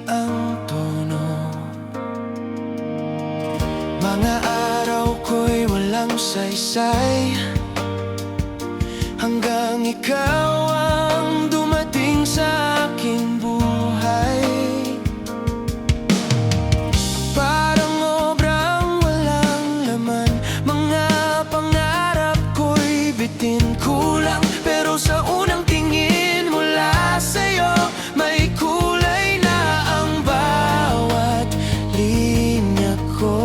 ang tono. Mga araw ko'y walang saysay, hanggang ikaw ang dumating sa aking buhay. Parang obrang walang laman, mga pangarap ko'y bitin kulang. Pero sa unang tingin mula sa'yo, may kulay na ang bawat linya ko.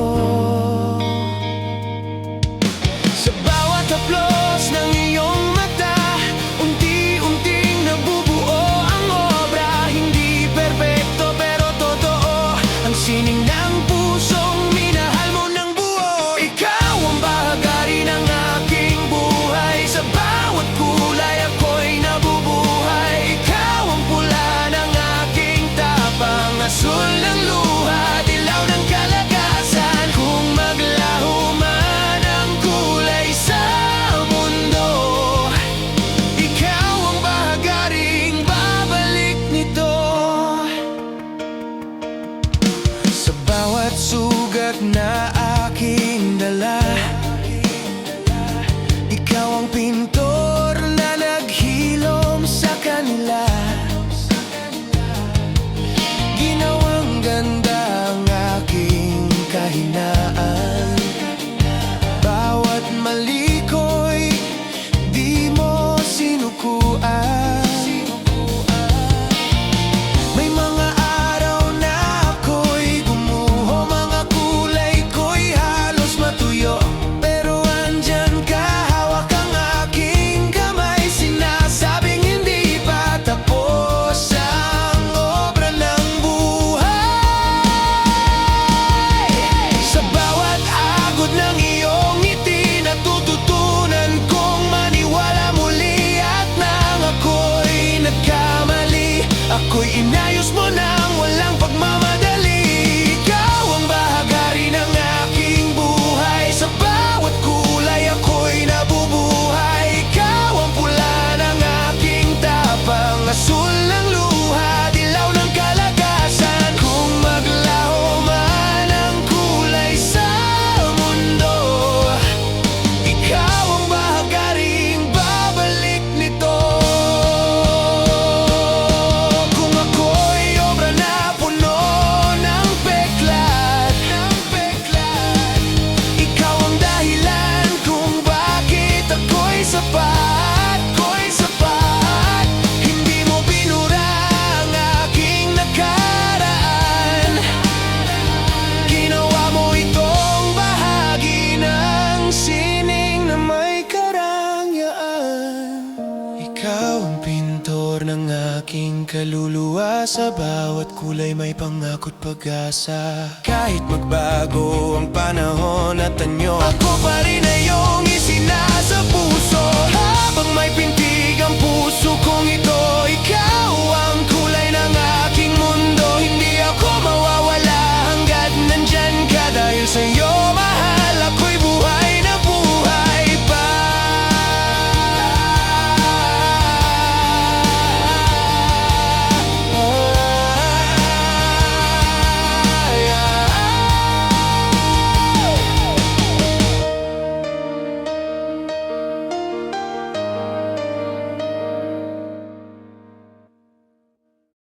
Sa bawat haplos ng iyong mata, unti-unting nabubuo ang obra. Hindi perpekto pero totoo ang sining ng pusong minahal mo ng buo. Ikaw ang bahagari ng aking buhay, sa bawat kulay ako'y nabubuhay. Ikaw ang pula ng aking tapang, asul ng luha, dilaw ng kalagasan. Kung maglaho man ang kulay sa mundo, ikaw ang bahagaring babalik nito. Sa bawat sugat na aking dala, ikaw ang pintor na naghilom sa kanila. Ginawang ganda ang aking kahinaan. Bawat mali ko'y di mo sinukuan. May mga araw na ako'y gumuho, mga kulay ko'y halos matuyo. Pero andyan ka, hawak ang aking kamay, sinasabing hindi pa tapos ang obra ng buhay. Sa bawat agod ng iyong ngiti, natututunan kong maniwala muli. At nang ako'y nagkamali, ako'y inayos mo nang walang pagmamadali. Ikaw ang bahagari ng aking buhay, sa bawat kulay ako'y nabubuhay. Ikaw ang pula ng aking tapang, asul ng luha, dilaw ng kalagasan. Kung maglaho man ang kulay sa mundo, ikaw ang bahagaring babalik nito. Kung ako'y obra na puno ng peklat, ikaw ang dahilan kung bakit ako'y sapat, Hindi mo binura ang aking nakaraan. Ginawa mo itong bahagi ng sining na may karangyaan. Ikaw ang pintor ng aking kaluluwa, sa bawat kulay may pangako't pag-asa. Kahit magbago ang panahon at anyo, ako pa rin ay iyong isinasa puso. Habang may pintig ang puso kong ito,